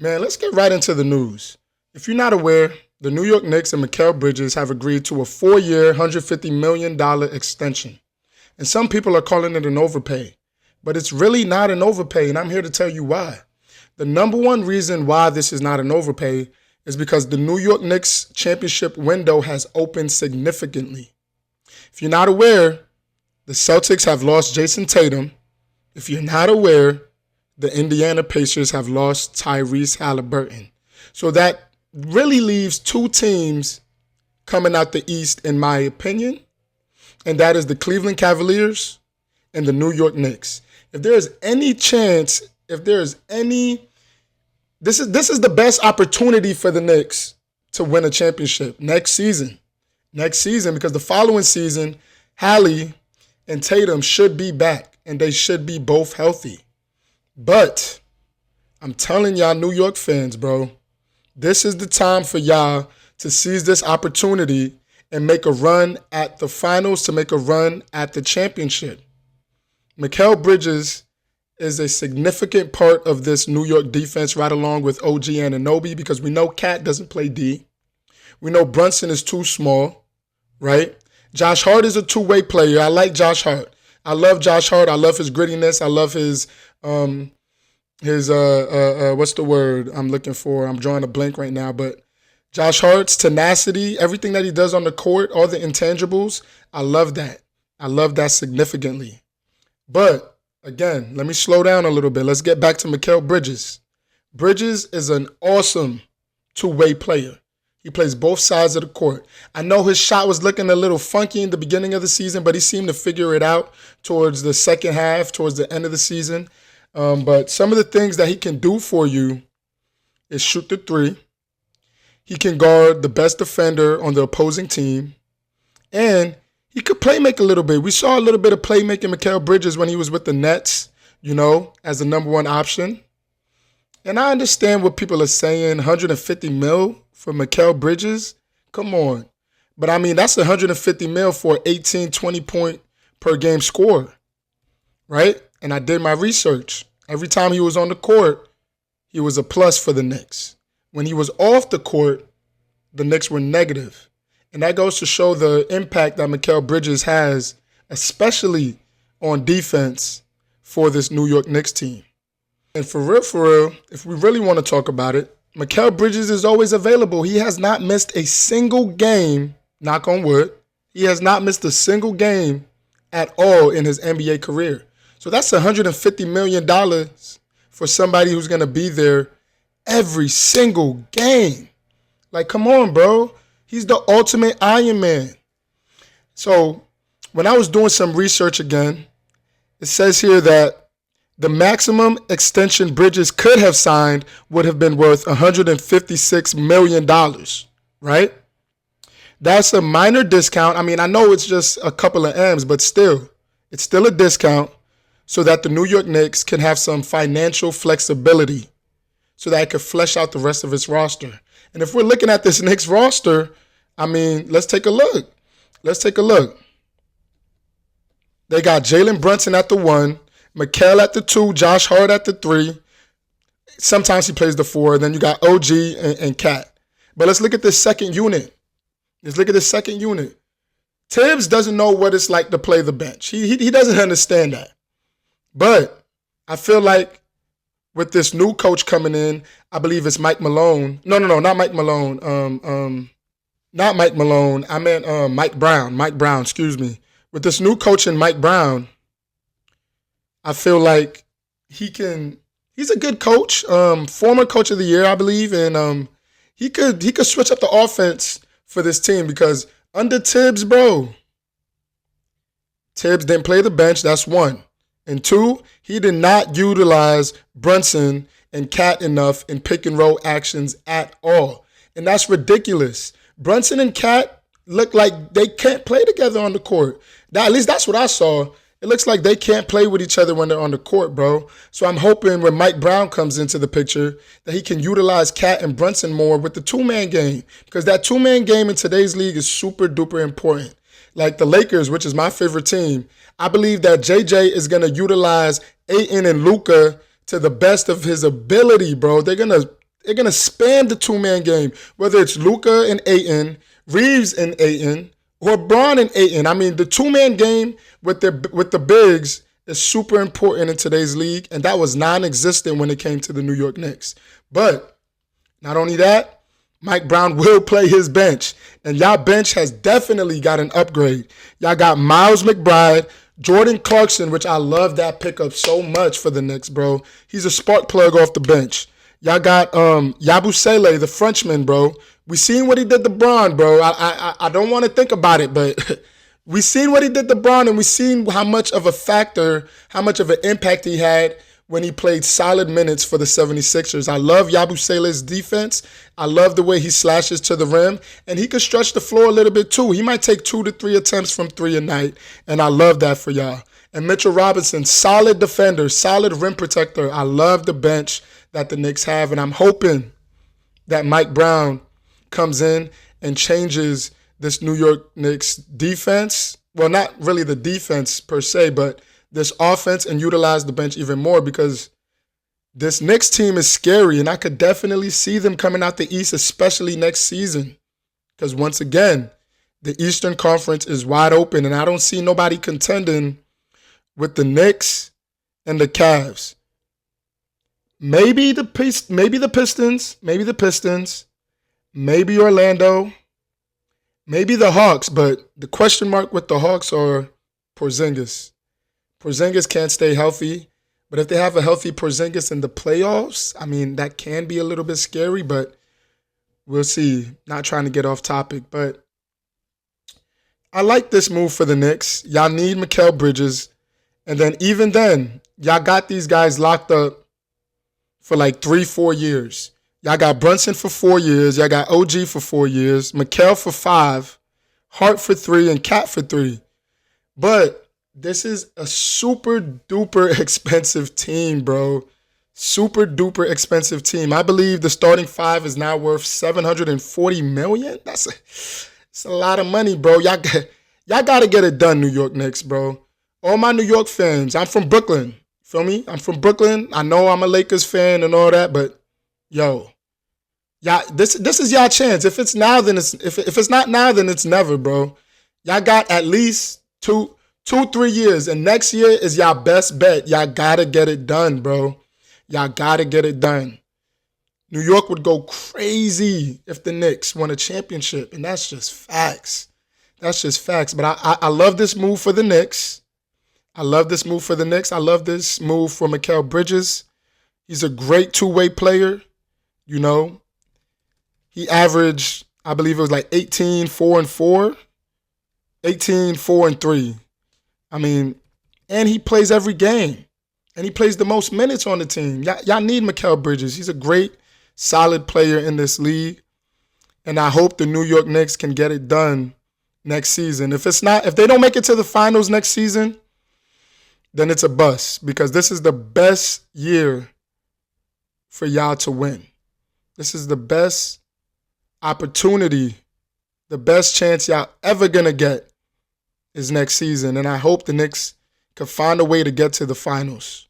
Man, let's get right into the news. If you're not aware, the New York Knicks and Mikal Bridges have agreed to a 4-year, $150 million extension. And some people are calling it an overpay. But it's really not an overpay, and I'm here to tell you why. The number one reason why this is not an overpay is because the New York Knicks championship window has opened significantly. If you're not aware, the Celtics have lost Jason Tatum. If you're not aware, the Indiana Pacers have lost Tyrese Halliburton. So that really leaves two teams coming out the East, in my opinion, and that is the Cleveland Cavaliers and the New York Knicks. If there is any chance, this is the best opportunity for the Knicks to win a championship next season. Because the following season, Hallie and Tatum should be back, and they should be both healthy. But I'm telling y'all New York fans, bro, this is the time for y'all to seize this opportunity and make a run at the finals, to make a run at the championship. Mikal Bridges is a significant part of this New York defense, right along with OG Anunoby, because we know Cat doesn't play D. We know Brunson is too small, right? Josh Hart is a two-way player. I like Josh Hart. I love Josh Hart. I love his grittiness. I love his what's the word I'm looking for? I'm drawing a blank right now, but Josh Hart's tenacity, everything that he does on the court, all the intangibles, I love that. I love that significantly. But again, let me slow down a little bit. Let's get back to Mikal Bridges. Bridges is an awesome two-way player. He plays both sides of the court. I know his shot was looking a little funky in the beginning of the season, but he seemed to figure it out towards the second half, towards the end of the season. But some of the things that he can do for you is shoot the three. He can guard the best defender on the opposing team. And he could play make a little bit. We saw a little bit of playmaking Mikal Bridges when he was with the Nets, as the number one option. And I understand what people are saying, 150 mil for Mikal Bridges. Come on. But I mean, that's 150 mil for 18, 20 point per game score, right? And I did my research. Every time he was on the court, he was a plus for the Knicks. When he was off the court, the Knicks were negative. And that goes to show the impact that Mikal Bridges has, especially on defense for this New York Knicks team. And for real, if we really want to talk about it, Mikal Bridges is always available. He has not missed a single game, knock on wood. He has not missed a single game at all in his NBA career. So that's $150 million for somebody who's going to be there every single game. Like, come on, bro. He's the ultimate Iron Man. So when I was doing some research again, it says here that the maximum extension Bridges could have signed would have been worth $156 million, right? That's a minor discount. I mean, I know it's just a couple of M's, but still, it's still a discount so that the New York Knicks can have some financial flexibility so that it could flesh out the rest of its roster. And if we're looking at this Knicks roster, I mean, let's take a look. They got Jalen Brunson at the 1, Mikal at the 2, Josh Hart at the 3. Sometimes he plays the 4. Then you got OG and Cat. But let's look at this second unit. Tibbs doesn't know what it's like to play the bench. He doesn't understand that. But I feel like with this new coach coming in, I believe it's Mike Malone. No, not Mike Malone. Not Mike Malone. I meant Mike Brown. Mike Brown, excuse me. With this new coach in Mike Brown, I feel like he's a good coach, former coach of the year, I believe, and he could switch up the offense for this team because under Tibbs, bro, Tibbs didn't play the bench, that's 1. And 2, he did not utilize Brunson and Cat enough in pick and roll actions at all. And that's ridiculous. Brunson and Cat look like they can't play together on the court. At least that's what I saw. It looks like they can't play with each other when they're on the court, bro. So I'm hoping when Mike Brown comes into the picture that he can utilize Cat and Brunson more with the two-man game because that two-man game in today's league is super duper important. Like the Lakers, which is my favorite team, I believe that JJ is going to utilize Ayton and Luka to the best of his ability, bro. They're going to They're gonna spam the two-man game, whether it's Luka and Ayton, Reeves and Ayton, or Braun and Ayton. I mean, the two-man game with the bigs is super important in today's league, and that was non-existent when it came to the New York Knicks. But not only that, Mike Brown will play his bench, and y'all bench has definitely got an upgrade. Y'all got Miles McBride, Jordan Clarkson, which I love that pickup so much for the Knicks, bro. He's a spark plug off the bench. Y'all got Yabusele, the Frenchman, bro. We seen what he did to Braun, bro. I don't want to think about it, but we seen what he did to Braun, and we seen how much of a factor, how much of an impact he had when he played solid minutes for the 76ers. I love Yabusele's defense. I love the way he slashes to the rim, and he could stretch the floor a little bit too. He might take 2 to 3 attempts from 3 a night, and I love that for y'all. And Mitchell Robinson, solid defender, solid rim protector. I love the bench that the Knicks have, and I'm hoping that Mike Brown comes in and changes this New York Knicks defense. Well, not really the defense per se, but this offense, and utilize the bench even more, because this Knicks team is scary, and I could definitely see them coming out the East, especially next season. Because once again, the Eastern Conference is wide open, and I don't see nobody contending with the Knicks and the Cavs. Maybe the Pistons, maybe Orlando, maybe the Hawks, but the question mark with the Hawks are Porzingis. Porzingis can't stay healthy, but if they have a healthy Porzingis in the playoffs, I mean, that can be a little bit scary, but we'll see. Not trying to get off topic, but I like this move for the Knicks. Y'all need Mikal Bridges, and then even then, y'all got these guys locked up for like 3-4 years. Y'all got Brunson for 4 years. Y'all got OG for 4 years. Mikal for 5. Hart for 3. And Cat for 3. But this is a super duper expensive team, bro. Super duper expensive team. I believe the starting 5 is now worth $740 million. It's a lot of money, bro. Y'all got to get it done, New York Knicks, bro. All my New York fans. I'm from Brooklyn. Feel me? I'm from Brooklyn. I know I'm a Lakers fan and all that, but yo, y'all, this is y'all chance. If it's now, then it's if it's not now, then it's never, bro. Y'all got at least 2-3 years, and next year is y'all best bet. Y'all gotta get it done, bro. Y'all gotta get it done. New York would go crazy if the Knicks won a championship, and that's just facts. That's just facts. But I love this move for the Knicks. I love this move for the Knicks. I love this move for Mikal Bridges. He's a great two-way player. You know, he averaged, I believe it was like 18, 4 and 4, 18, 4 and 3. I mean, and he plays every game, and he plays the most minutes on the team. Y'all need Mikal Bridges. He's a great, solid player in this league, and I hope the New York Knicks can get it done next season. If they don't make it to the finals next season, then it's a bust, because this is the best year for y'all to win. This is the best opportunity, the best chance y'all ever gonna get is next season. And I hope the Knicks can find a way to get to the finals.